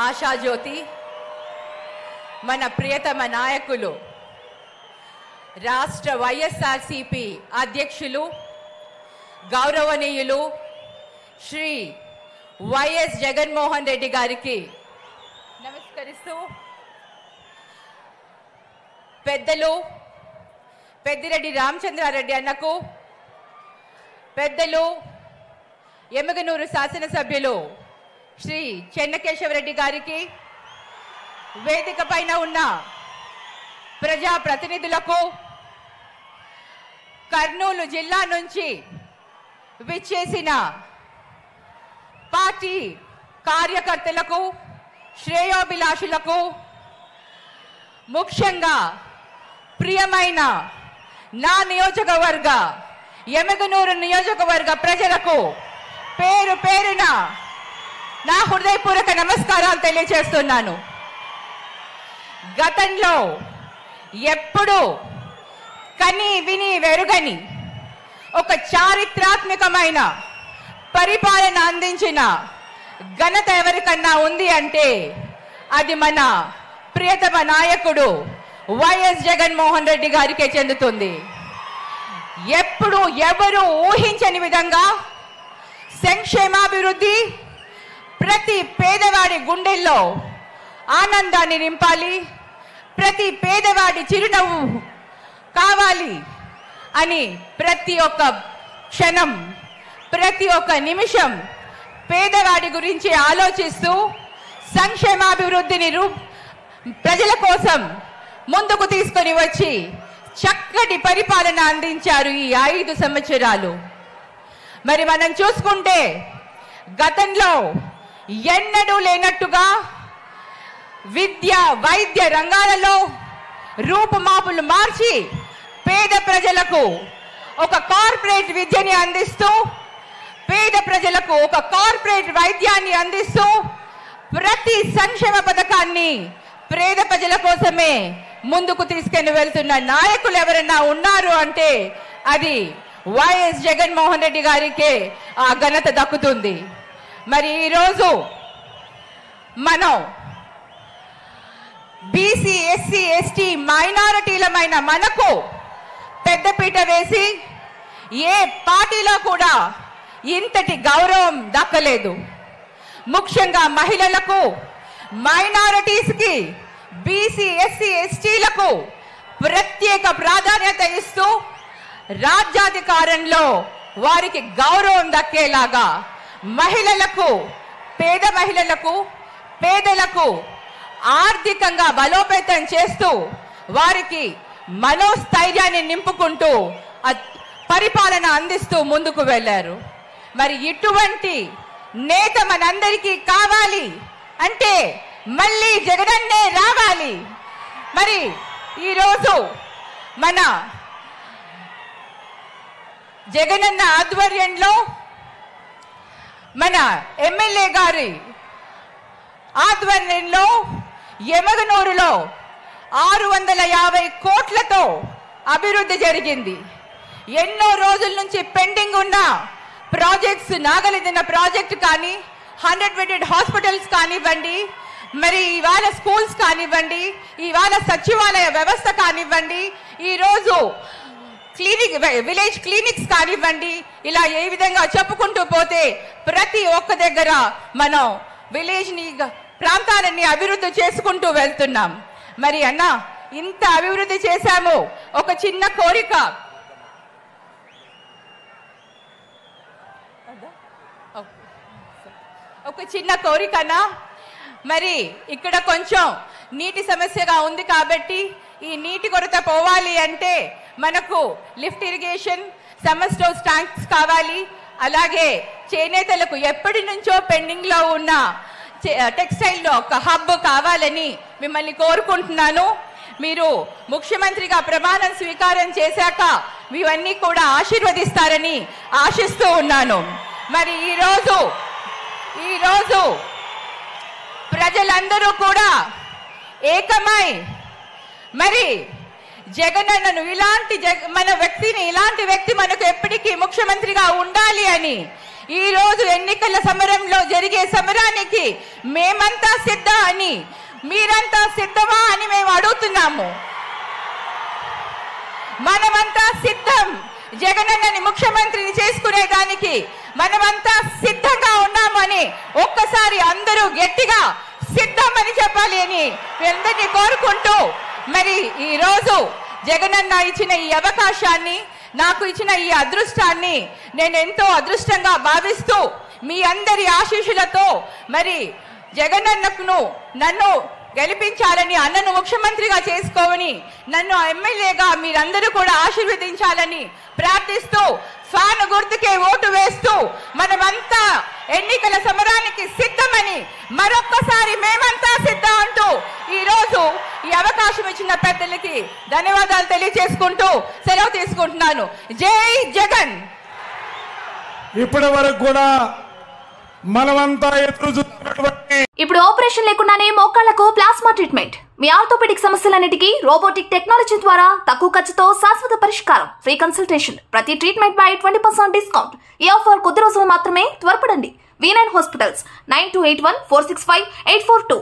ఆశాజ్యోతి మన ప్రియతమ నాయకులు రాష్ట్ర వైఎస్ఆర్సీపీ అధ్యక్షులు గౌరవనీయులు శ్రీ వైఎస్ జగన్మోహన్ రెడ్డి గారికి నమస్కరిస్తూ పెద్దలు పెద్దిరెడ్డి రామచంద్రారెడ్డి అన్నకు పెద్దలు ఎమ్మిగనూరు శాసనసభ్యులు శ్రీ చెన్నకేశవరెడ్డి గారికి వేదిక పైన ఉన్న ప్రజా ప్రతినిధులకు కర్నూలు జిల్లా నుంచి విచ్చేసిన పార్టీ కార్యకర్తలకు శ్రేయోభిలాషులకు ముఖ్యంగా ప్రియమైన నా నియోజకవర్గ ఎమ్మిగనూరు నియోజకవర్గ ప్రజలకు పేరు పేరున నా హృదయపూర్వక నమస్కారాలు తెలియజేస్తున్నాను. గతంలో ఎప్పుడు కని విని వెరుగని ఒక చారిత్రాత్మకమైన పరిపాలన అందించిన ఘనత ఎవరికన్నా ఉంది అంటే అది మన ప్రియతమ నాయకుడు వైఎస్ జగన్మోహన్ రెడ్డి గారికే చెందుతుంది. ఎప్పుడు ఎవరు ఊహించని విధంగా సంక్షేమాభివృద్ధి ప్రతి పేదవాడి గుండెల్లో ఆనందాన్ని నింపాలి, ప్రతి పేదవాడి చిరునవ్వు కావాలి అని ప్రతి ఒక్క క్షణం ప్రతి ఒక్క నిమిషం పేదవాడి గురించి ఆలోచిస్తూ సంక్షేమాభివృద్ధిని ప్రజల కోసం ముందుకు తీసుకొని వచ్చి చక్కటి పరిపాలన అందించారు ఈ 5 సంవత్సరాలు. మరి మనం చూసుకుంటే గతంలో ఎన్నడూ లేనట్టుగా విద్య వైద్య రంగాలలో రూపుమాపులు మార్చి పేద ప్రజలకు ఒక కార్పొరేట్ విద్యని అందిస్తూ పేద ప్రజలకు ఒక కార్పొరేట్ వైద్యాన్ని అందిస్తూ ప్రతి సంక్షేమ పథకాన్ని పేద ప్రజల కోసమే ముందుకు తీసుకెళ్లి వెళ్తున్న నాయకులు ఎవరైనా ఉన్నారు అంటే అది వైఎస్ జగన్మోహన్ రెడ్డి గారికే ఆ ఘనత దక్కుతుంది. మరి ఈరోజు మనం బీసీ ఎస్సీ ఎస్టీ మైనారిటీలమైన మనకు పెద్దపీట వేసి ఏ పార్టీలో కూడా ఇంతటి గౌరవం దక్కలేదు. ముఖ్యంగా మహిళలకు మైనారిటీస్కి బీసీ ఎస్సీ ఎస్టీలకు ప్రత్యేక ప్రాధాన్యత ఇస్తూ రాజ్యాధికారంలో వారికి గౌరవం దక్కేలాగా మహిళలకు పేద మహిళలకు పేదలకు ఆర్థికంగా బలోపేతం చేస్తూ వారికి మనోస్థైర్యాన్ని నింపుకుంటూ పరిపాలన అందిస్తూ ముందుకు వెళ్ళారు. మరి ఇటువంటి నేత మనందరికీ కావాలి అంటే మళ్ళీ జగనన్నే రావాలి. మరి ఈరోజు మన జగనన్న ఆధ్వర్యంలో మన ఎమ్మెల్యే గారి ఆధ్వర్యంలో ఎమ్మిగనూరులో 650 కోట్లతో అభివృద్ధి జరిగింది. ఎన్నో రోజుల నుంచి పెండింగ్ ఉన్న ప్రాజెక్ట్స్ నాగలిదిన ప్రాజెక్ట్ కానీ 100 బెడెడ్ హాస్పిటల్స్ కానివ్వండి, మరి ఇవాళ స్కూల్స్ కానివ్వండి, ఇవాళ సచివాలయ వ్యవస్థ కానివ్వండి, ఈరోజు విలేజ్ క్లినిక్స్ కానివ్వండి, ఇలా ఏ విధంగా చెప్పుకుంటూ పోతే ప్రతి ఒక్క దగ్గర మనం విలేజ్ని ప్రాంతాలన్నీ అభివృద్ధి చేసుకుంటూ వెళ్తున్నాం. మరి అన్న ఇంత అభివృద్ధి చేశాము, ఒక చిన్న కోరిక అన్నా, మరి ఇక్కడ కొంచెం నీటి సమస్యగా ఉంది కాబట్టి ఈ నీటి కొరత పోవాలి అంటే మనకు lift irrigation summer stores tanks కావాలి. అలాగే చేనేతలకు ఎప్పటి నుంచో పెండింగ్ లో ఉన్న టెక్స్టైల్లో ఒక హబ్ కావాలని మిమ్మల్ని కోరుకుంటున్నాను. మీరు ముఖ్యమంత్రిగా ప్రమాణం స్వీకారం చేశాక ఇవన్నీ కూడా ఆశీర్వదిస్తారని ఆశిస్తూ ఉన్నాను. మరి ఈరోజు ప్రజలందరూ కూడా ఏకమై మరి జగనన్నను ఇలాంటి వ్యక్తి మనకు ఎప్పటికీ ముఖ్యమంత్రిగా ఉండాలి అని ఈ రోజు ఎన్నికల సమరంలో జరిగే సమరానికి మేమంతా సిద్ధం అని, మీరంతా సిద్ధమా అని మేము అడుగుతున్నాము. మనమంతా సిద్ధం, జగనన్నని ముఖ్యమంత్రిని చేసుకునేదానికి మనమంతా సిద్ధంగా ఉన్నామని ఒక్కసారి అందరూ గట్టిగా సిద్ధమని చెప్పాలి అని మీ అందరినీ కోరుకుంటూ, మరి ఈ రోజు జగనన్న ఇచ్చిన ఈ అవకాశాన్ని, నాకు ఇచ్చిన ఈ అదృష్టాన్ని నేను ఎంతో అదృష్టంగా భావిస్తూ మీ అందరి ఆశీస్సులతో మరి జగనన్నకును నన్ను గెలిపించాలని, అన్నను ముఖ్యమంత్రిగా చేసుకోవని, నన్ను ఎమ్మెల్యేగా మీరందరూ కూడా ఆశీర్వదించాలని ప్రార్థిస్తూ, ఫ్యాన్ గుర్తుకే ఓటు వేస్తూ మనమంతా ఎన్నికల సమరానికి సిద్ధమని మరొక్కసారి మేమంతా సిద్ధం అంటూ ఈ రోజు ఈ అవకాశం ఇచ్చిన పెద్దలకి ధన్యవాదాలు తెలియజేసుకుంటూ సెలవు తీసుకుంటున్నాను. జై జగన్. ఇప్పటి వరకు కూడా మనమంతా ఎదురు చూస్తున్నటువంటి ఇప్పుడు ఆపరేషన్ లేకుండానే మోకాళ్లకు ప్లాస్మా ట్రీట్మెంట్, మీ ఆర్థోపెడిక్ సమస్యలన్నిటికీ రోబోటిక్ టెక్నాలజీ ద్వారా తక్కువ ఖర్చుతో శాశ్వత పరిష్కారం, ఫ్రీ కన్సల్టేషన్, ప్రతి ట్రీట్మెంట్ పై 20% డిస్కౌంట్. ఈ ఆఫర్ కొద్ది రోజులు మాత్రమే, త్వరపడండి. V9 hospitals 9281465842.